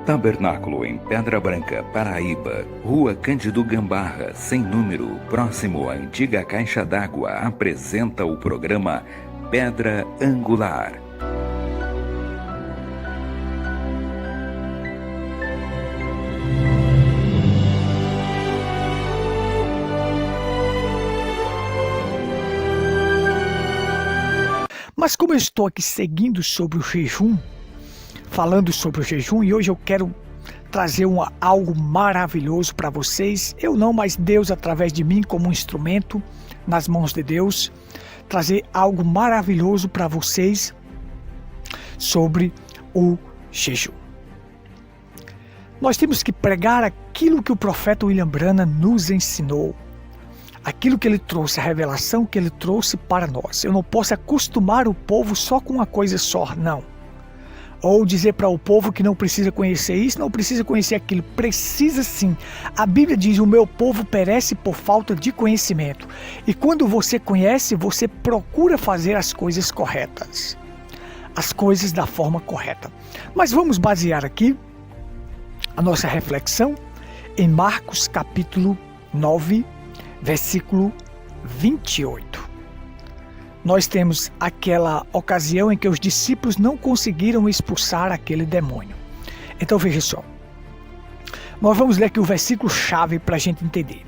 Tabernáculo em Pedra Branca, Paraíba, Rua Cândido Gambarra, sem número, próximo à antiga caixa d'água, apresenta o programa Pedra Angular. Mas como eu estou aqui seguindo sobre o jejum, falando sobre o jejum, e hoje eu quero trazer algo maravilhoso para vocês, eu não, mas Deus através de mim como um instrumento nas mãos de Deus, trazer algo maravilhoso para vocês sobre o jejum. Nós temos que pregar aquilo que o profeta William Branham nos ensinou, aquilo que ele trouxe, a revelação que ele trouxe para nós. Eu não posso acostumar o povo só com uma coisa só, não. Ou dizer para o povo que não precisa conhecer isso, não precisa conhecer aquilo. Precisa sim. A Bíblia diz, o meu povo perece por falta de conhecimento. E quando você conhece, você procura fazer as coisas corretas. As coisas da forma correta. Mas vamos basear aqui a nossa reflexão em Marcos capítulo 9, versículo 28. Nós temos aquela ocasião em que os discípulos não conseguiram expulsar aquele demônio. Então veja só. Nós vamos ler aqui o versículo chave para a gente entender.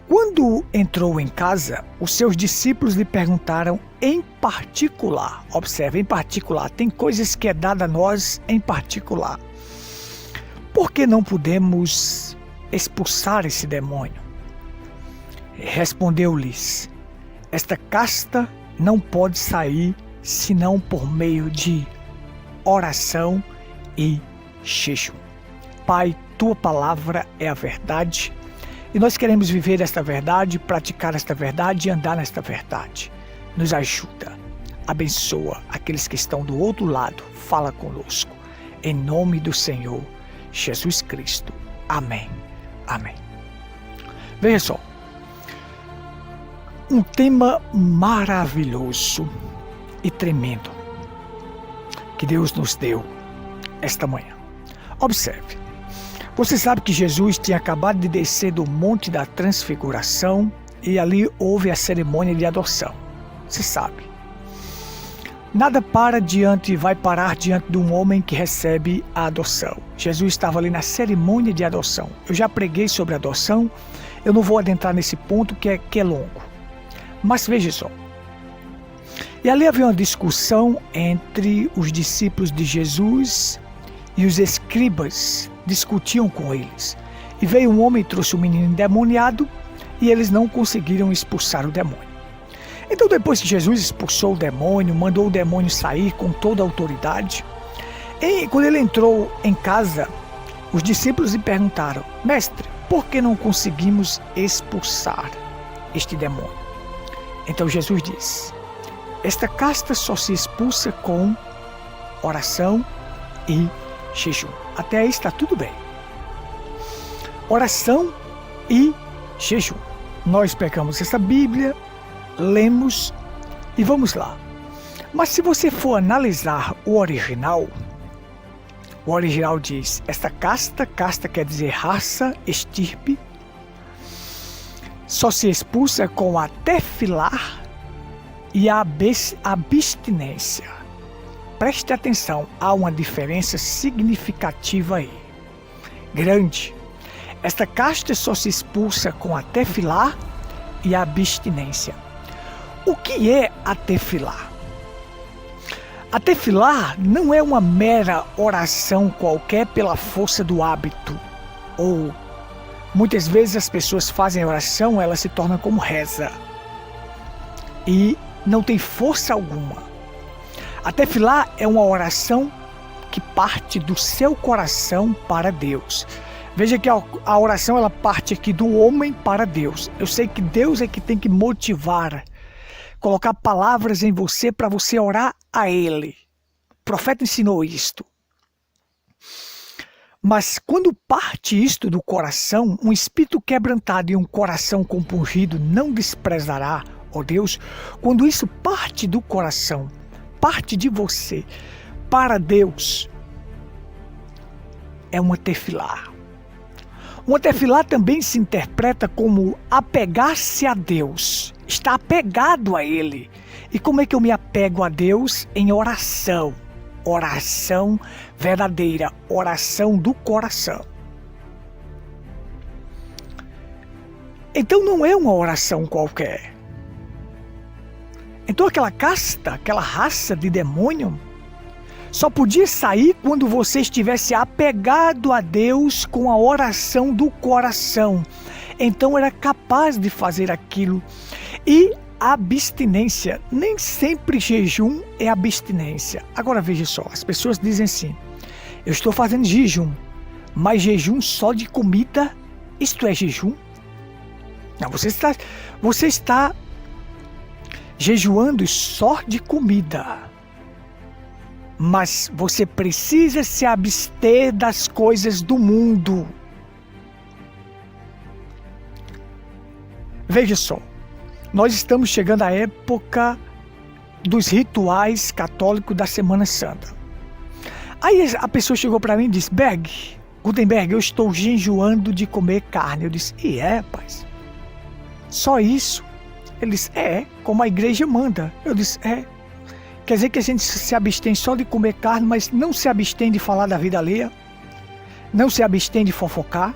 Quando entrou em casa, os seus discípulos lhe perguntaram em particular. Observe, em particular. Tem coisas que é dada a nós em particular. Por que não podemos expulsar esse demônio? Respondeu-lhes, esta casta não pode sair senão por meio de oração e jejum. Pai, tua palavra é a verdade e nós queremos viver esta verdade, praticar esta verdade e andar nesta verdade. Nos ajuda, abençoa aqueles que estão do outro lado, fala conosco. Em nome do Senhor Jesus Cristo. Amém. Amém. Veja só. Um tema maravilhoso e tremendo que Deus nos deu esta manhã. Observe, você sabe que Jesus tinha acabado de descer do Monte da Transfiguração e ali houve a cerimônia de adoção. Você sabe. Nada vai parar diante de um homem que recebe a adoção. Jesus estava ali na cerimônia de adoção. Eu já preguei sobre adoção, eu não vou adentrar nesse ponto que é longo. Mas veja só, e ali havia uma discussão entre os discípulos de Jesus e os escribas discutiam com eles. E veio um homem e trouxe um menino endemoniado e eles não conseguiram expulsar o demônio. Então depois que Jesus expulsou o demônio, mandou o demônio sair com toda a autoridade, e quando ele entrou em casa, os discípulos lhe perguntaram, mestre, por que não conseguimos expulsar este demônio? Então Jesus diz, esta casta só se expulsa com oração e jejum. Até aí está tudo bem. Oração e jejum. Nós pegamos essa Bíblia, lemos e vamos lá. Mas se você for analisar o original diz, esta casta quer dizer raça, estirpe, só se expulsa com a tefilar e a abstinência. Preste atenção, há uma diferença significativa aí. Grande. Esta casta só se expulsa com a tefilar e a abstinência. O que é a tefilar? A tefilar não é uma mera oração qualquer pela força do hábito ou muitas vezes as pessoas fazem oração, ela se torna como reza. E não tem força alguma. A tefilá é uma oração que parte do seu coração para Deus. Veja que a oração ela parte aqui do homem para Deus. Eu sei que Deus é que tem que motivar, colocar palavras em você para você orar a Ele. O profeta ensinou isto. Mas quando parte isto do coração, um espírito quebrantado e um coração compungido não desprezará, ó Deus. Quando isso parte do coração, parte de você para Deus, é uma tefilá. Uma tefilá também se interpreta como apegar-se a Deus, estar apegado a Ele. E como é que eu me apego a Deus? Em oração. Oração verdadeira, oração do coração. Então não é uma oração qualquer. Então aquela casta, aquela raça de demônio, só podia sair quando você estivesse apegado a Deus com a oração do coração. Então era capaz de fazer aquilo. E abstinência, nem sempre jejum é abstinência. Agora veja só, as pessoas dizem assim, eu estou fazendo jejum, mas jejum só de comida, isto é jejum? Não, você está jejuando só de comida. Mas você precisa se abster das coisas do mundo. Veja só, nós estamos chegando à época dos rituais católicos da Semana Santa. Aí a pessoa chegou para mim e disse, Gutenberg, eu estou jejuando de comer carne. Eu disse, e é, rapaz? Só isso? Ele disse, como a igreja manda. Eu disse, Quer dizer que a gente se abstém só de comer carne, mas não se abstém de falar da vida alheia? Não se abstém de fofocar?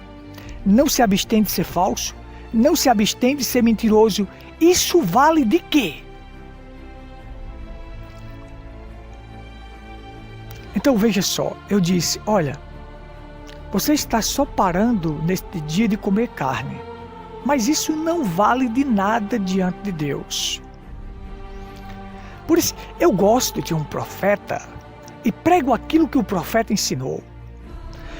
Não se abstém de ser falso? Não se abstém de ser mentiroso? Isso vale de quê? Então veja só, eu disse, olha, você está só parando neste dia de comer carne, mas isso não vale de nada diante de Deus. Por isso, eu gosto de um profeta e prego aquilo que o profeta ensinou.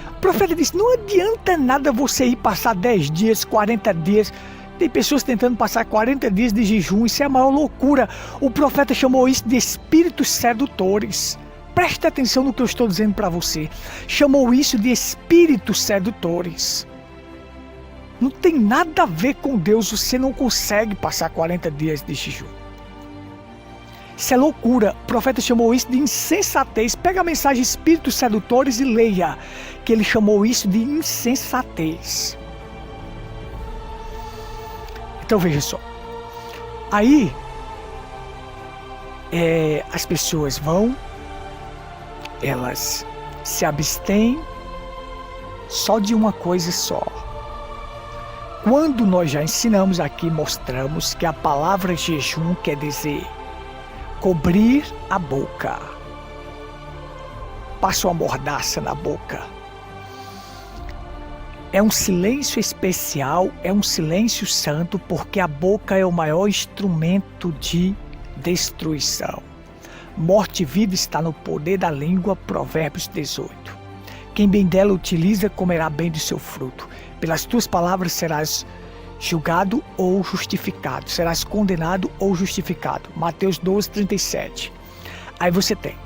O profeta disse, não adianta nada você ir passar 10 dias, 40 dias. Tem pessoas tentando passar 40 dias de jejum, isso é a maior loucura. O profeta chamou isso de espíritos sedutores. Preste atenção no que eu estou dizendo para você. Chamou isso de espíritos sedutores. Não tem nada a ver com Deus, você não consegue passar 40 dias de jejum. Isso é loucura. O profeta chamou isso de insensatez. Pega a mensagem Espíritos Sedutores e leia, que ele chamou isso de insensatez. Então veja só. Aí, as pessoas vão, elas se abstêm só de uma coisa só. Quando nós já ensinamos aqui, mostramos que a palavra jejum quer dizer cobrir a boca. Passa uma mordaça na boca. É um silêncio especial, é um silêncio santo, porque a boca é o maior instrumento de destruição. Morte e vida está no poder da língua, Provérbios 18. Quem bem dela utiliza, comerá bem do seu fruto. Pelas tuas palavras serás julgado ou justificado, serás condenado ou justificado. Mateus 12, 37. Aí você tem.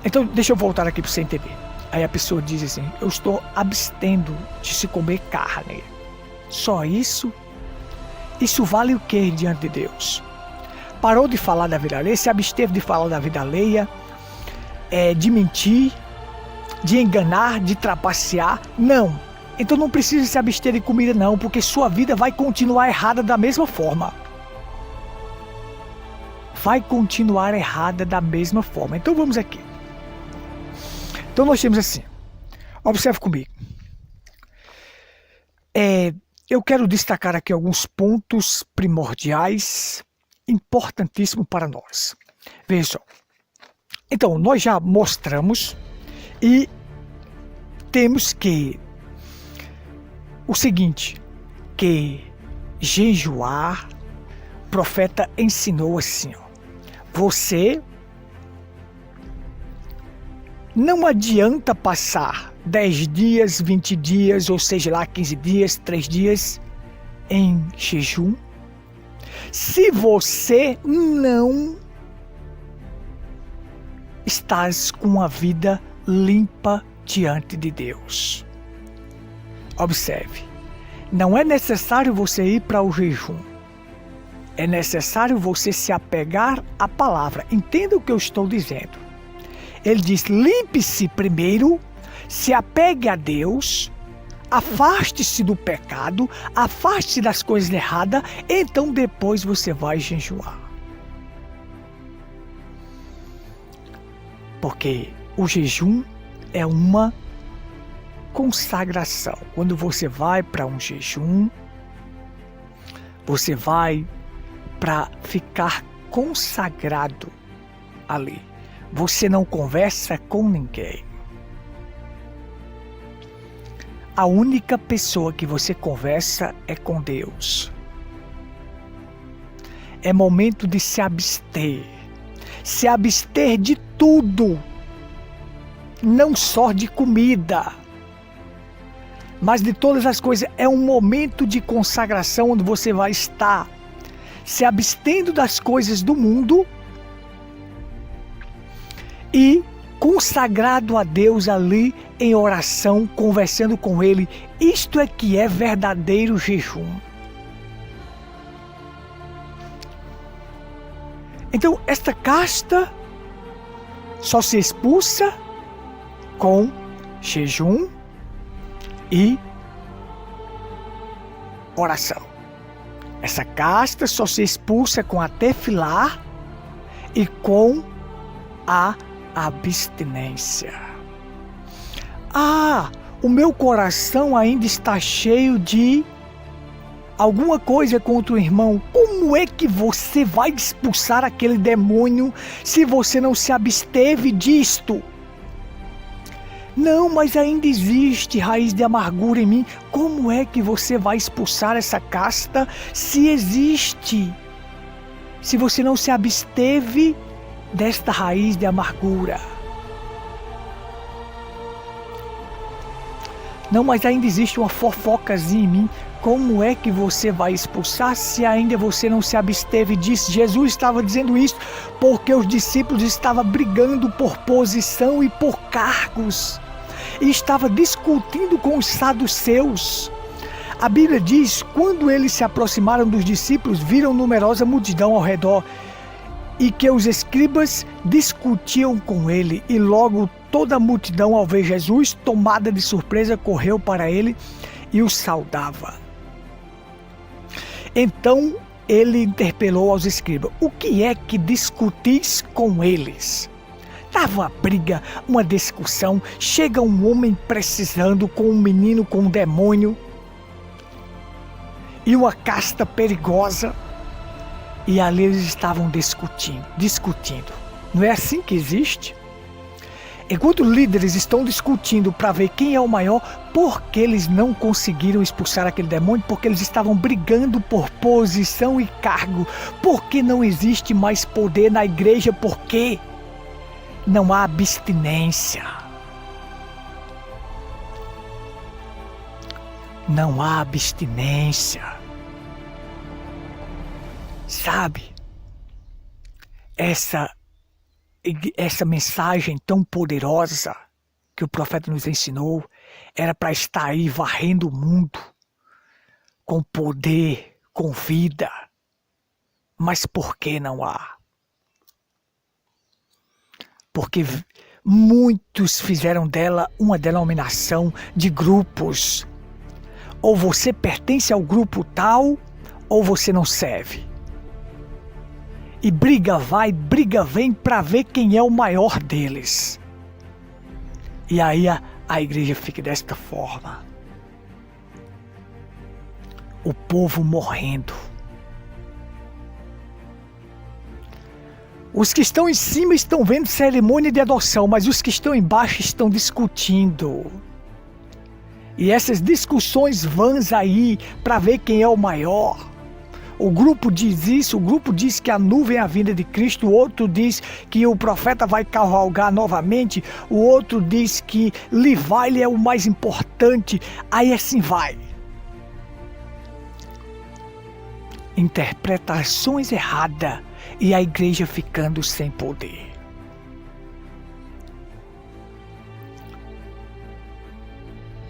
Então, deixa eu voltar aqui para você entender. Aí a pessoa diz assim, eu estou abstendo de se comer carne. Só isso? Isso vale o que diante de Deus? Parou de falar da vida alheia, se absteve de falar da vida alheia, de mentir, de enganar, de trapacear? Não. Então não precisa se abster de comida não, porque sua vida vai continuar errada da mesma forma. Vai continuar errada da mesma forma. Então vamos aqui. Então nós temos assim, observe comigo. Eu quero destacar aqui alguns pontos primordiais, importantíssimos para nós. Veja só. Então, nós já mostramos e temos que o seguinte, que jejuar, o profeta ensinou assim, você não adianta passar 10 dias, 20 dias, ou seja lá 15 dias, 3 dias em jejum, se você não estás com uma vida limpa diante de Deus. Observe, não é necessário você ir para o jejum, é necessário você se apegar à palavra. Entenda o que eu estou dizendo. Ele diz, limpe-se primeiro, se apegue a Deus, afaste-se do pecado, afaste-se das coisas erradas, então depois você vai jejuar. Porque o jejum é uma consagração. Quando você vai para um jejum, você vai para ficar consagrado ali. Você não conversa com ninguém. A única pessoa que você conversa é com Deus. É momento de se abster. Se abster de tudo. Não só de comida, mas de todas as coisas. É um momento de consagração onde você vai estar se abstendo das coisas do mundo e consagrado a Deus ali em oração, conversando com Ele. Isto é que é verdadeiro jejum. Então, esta casta só se expulsa com jejum e oração. Essa casta só se expulsa com a tefilá e com a abstinência. O meu coração ainda está cheio de alguma coisa contra o irmão. Como é que você vai expulsar aquele demônio se você não se absteve disto? Não, mas ainda existe raiz de amargura em mim. Como é que você vai expulsar essa casta se existe? Se você não se absteve desta raiz de amargura. Não, mas ainda existe uma fofocazinha em mim. Como é que você vai expulsar se ainda você não se absteve disso? Jesus estava dizendo isso porque os discípulos estavam brigando por posição e por cargos. E estava discutindo com os saduceus. A Bíblia diz, quando eles se aproximaram dos discípulos, viram numerosa multidão ao redor e que os escribas discutiam com ele. E logo toda a multidão, ao ver Jesus, tomada de surpresa, correu para ele e o saudava. Então ele interpelou aos escribas: o que é que discutis com eles? Estava uma briga, uma discussão. Chega um homem precisando com um menino com um demônio e uma casta perigosa. E ali eles estavam discutindo. Não é assim que existe? Enquanto líderes estão discutindo para ver quem é o maior, porque eles não conseguiram expulsar aquele demônio, porque eles estavam brigando por posição e cargo, porque não existe mais poder na igreja, porque não há abstinência. Não há abstinência. Sabe? Essa mensagem tão poderosa que o profeta nos ensinou era para estar aí varrendo o mundo com poder, com vida. Mas por que não há? Porque muitos fizeram dela uma denominação de grupos. Ou você pertence ao grupo tal, ou você não serve. E briga vai, briga vem para ver quem é o maior deles. E aí a igreja fica desta forma. O povo morrendo. Os que estão em cima estão vendo cerimônia de adoção, mas os que estão embaixo estão discutindo. E essas discussões vãs aí para ver quem é o maior. O grupo diz isso, o grupo diz que a nuvem é a vinda de Cristo, o outro diz que o profeta vai cavalgar novamente, o outro diz que Levi é o mais importante, aí assim vai. Interpretações erradas e a igreja ficando sem poder.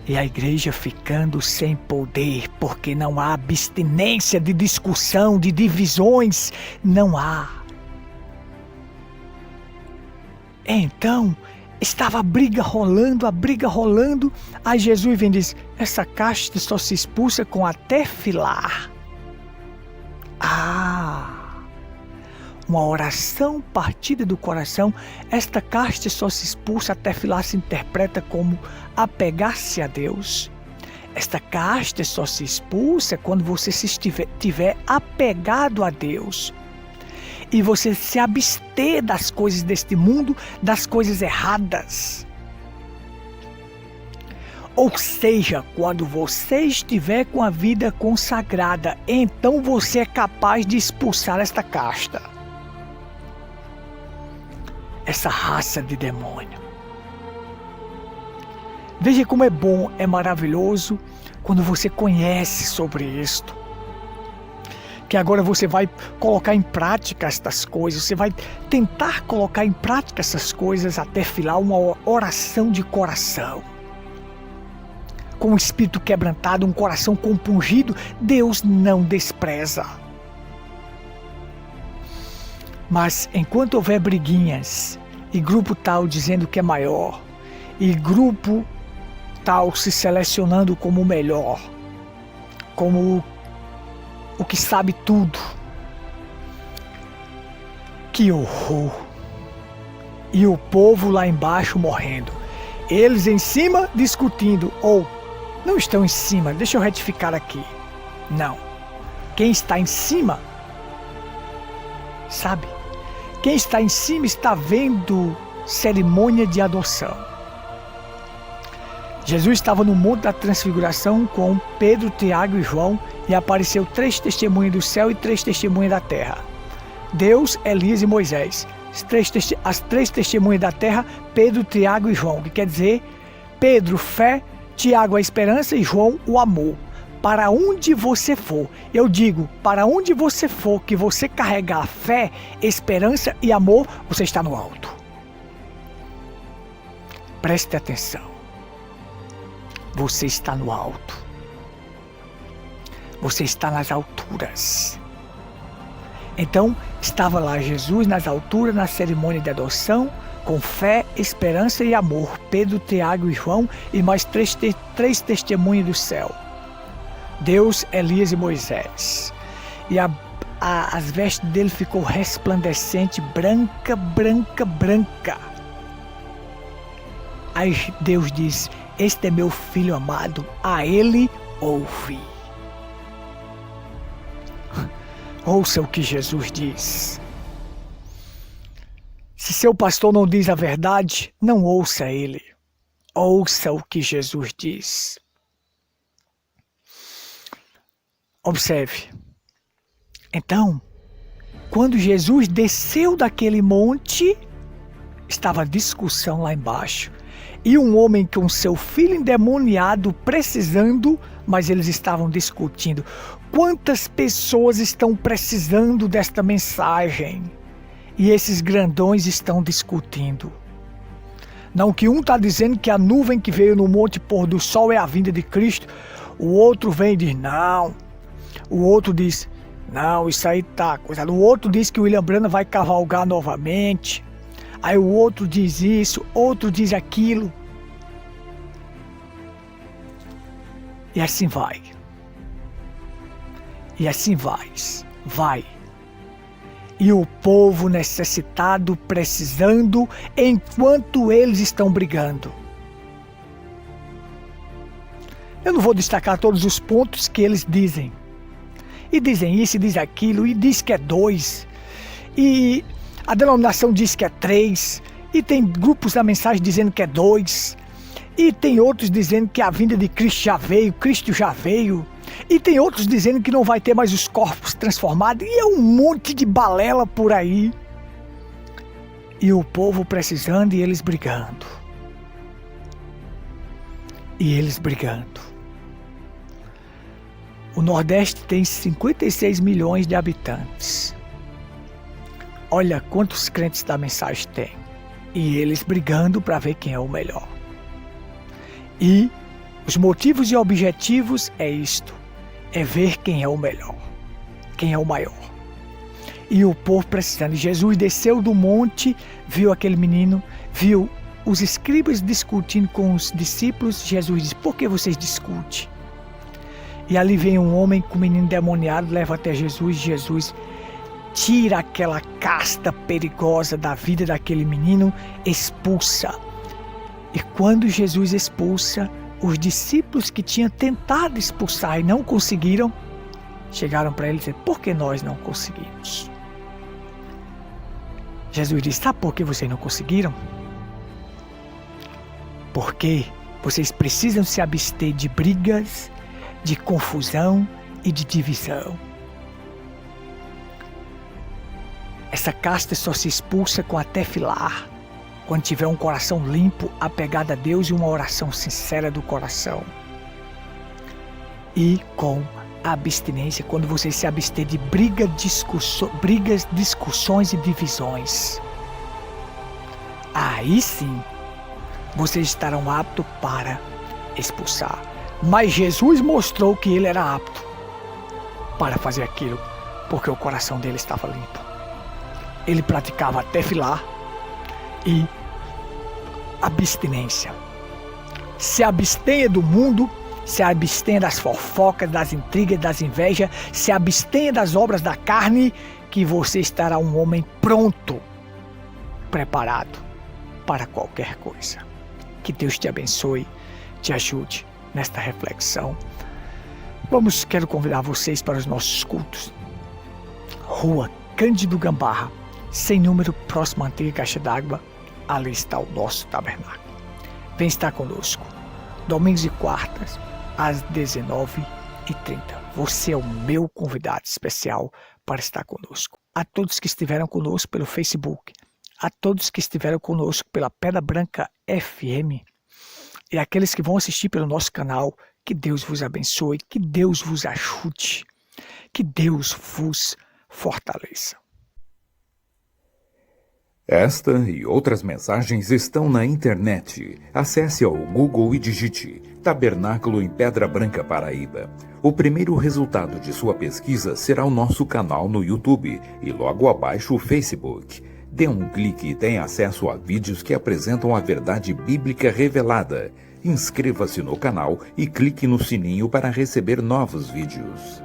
E a igreja ficando sem poder, porque não há abstinência de discussão, de divisões, não há. Então, estava a briga rolando. Aí Jesus vem e diz: essa casta só se expulsa com até filar. Uma oração partida do coração. Esta casta só se expulsa até filar, se interpreta como apegar-se a Deus. Esta casta só se expulsa quando você se estiver apegado a Deus. E você se abster das coisas deste mundo, das coisas erradas. Ou seja, quando você estiver com a vida consagrada, então você é capaz de expulsar esta casta. Essa raça de demônio. Veja como é bom, é maravilhoso quando você conhece sobre isto. Que agora você vai colocar em prática estas coisas, você vai tentar colocar em prática essas coisas até filar uma oração de coração. Com o espírito quebrantado, um coração compungido, Deus não despreza. Mas enquanto houver briguinhas, e grupo tal dizendo que é maior, e grupo tal se selecionando como o melhor, como o que sabe tudo, que horror! E o povo lá embaixo morrendo, eles em cima discutindo, ou não estão em cima, deixa eu retificar aqui, não, quem está em cima, sabe? Quem está em cima está vendo cerimônia de adoção. Jesus estava no Monte da Transfiguração com Pedro, Tiago e João e apareceu 3 testemunhas do céu e 3 testemunhas da terra. Deus, Elias e Moisés. As 3 testemunhas da terra, Pedro, Tiago e João. Que quer dizer, Pedro, fé, Tiago, a esperança e João, o amor. Para onde você for, eu digo, para onde você for, que você carregar fé, esperança e amor, você está no alto. Preste atenção. Você está no alto. Você está nas alturas. Então, estava lá Jesus nas alturas, na cerimônia de adoção, com fé, esperança e amor. Pedro, Tiago e João e mais 3 testemunhas do céu. Deus, Elias e Moisés. E as vestes dele ficou resplandecente, branca, branca, branca. Aí Deus diz: este é meu filho amado, a ele ouvi. Ouça o que Jesus diz. Se seu pastor não diz a verdade, não ouça ele. Ouça o que Jesus diz. Observe. Então, quando Jesus desceu daquele monte, estava a discussão lá embaixo. E um homem com seu filho endemoniado precisando, mas eles estavam discutindo. Quantas pessoas estão precisando desta mensagem? E esses grandões estão discutindo. Não que um está dizendo que a nuvem que veio no monte pôr do sol é a vinda de Cristo. O outro vem e diz, não. O outro diz, não, isso aí tá coisa. O outro diz que o William Branham vai cavalgar novamente. Aí o outro diz isso, outro diz aquilo. E assim vai. E assim vai. E o povo necessitado, precisando, enquanto eles estão brigando. Eu não vou destacar todos os pontos que eles dizem. E dizem isso, e dizem aquilo, e diz que é 2. E a denominação diz que é 3. E tem grupos da mensagem dizendo que é 2. E tem outros dizendo que a vinda de Cristo já veio, Cristo já veio. E tem outros dizendo que não vai ter mais os corpos transformados. E é um monte de balela por aí. E o povo precisando e eles brigando. E eles brigando. O Nordeste tem 56 milhões de habitantes. Olha quantos crentes da mensagem tem. E eles brigando para ver quem é o melhor. E os motivos e objetivos é isto. É ver quem é o melhor. Quem é o maior. E o povo precisando. Jesus desceu do monte, viu aquele menino, viu os escribas discutindo com os discípulos, Jesus diz: por que vocês discutem? E ali vem um homem com um menino endemoniado, leva até Jesus. Jesus tira aquela casta perigosa da vida daquele menino, expulsa. E quando Jesus expulsa, os discípulos que tinham tentado expulsar e não conseguiram, chegaram para ele e disseram: por que nós não conseguimos? Jesus disse: sabe por que vocês não conseguiram? Porque vocês precisam se abster de brigas, de confusão e de divisão. Essa casta só se expulsa com a tefilar, quando tiver um coração limpo, apegado a Deus e uma oração sincera do coração. E com a abstinência, quando você se abster de brigas, discussões e divisões. Aí sim, vocês estarão aptos para expulsar. Mas Jesus mostrou que ele era apto para fazer aquilo, porque o coração dele estava limpo. Ele praticava tefilar e abstinência. Se abstenha do mundo, se abstenha das fofocas, das intrigas, das invejas, se abstenha das obras da carne, que você estará um homem pronto, preparado para qualquer coisa. Que Deus te abençoe, te ajude nesta reflexão. Quero convidar vocês para os nossos cultos. Rua Cândido Gambarra, sem número, próximo à antiga caixa d'água. Ali está o nosso tabernáculo. Vem estar conosco, domingos e quartas, às 19h30. Você é o meu convidado especial para estar conosco. A todos que estiveram conosco pelo Facebook, a todos que estiveram conosco pela Pedra Branca FM e aqueles que vão assistir pelo nosso canal, que Deus vos abençoe, que Deus vos ajude, que Deus vos fortaleça. Esta e outras mensagens estão na internet. Acesse ao Google e digite Tabernáculo em Pedra Branca, Paraíba. O primeiro resultado de sua pesquisa será o nosso canal no YouTube e logo abaixo o Facebook. Dê um clique e tenha acesso a vídeos que apresentam a verdade bíblica revelada. Inscreva-se no canal e clique no sininho para receber novos vídeos.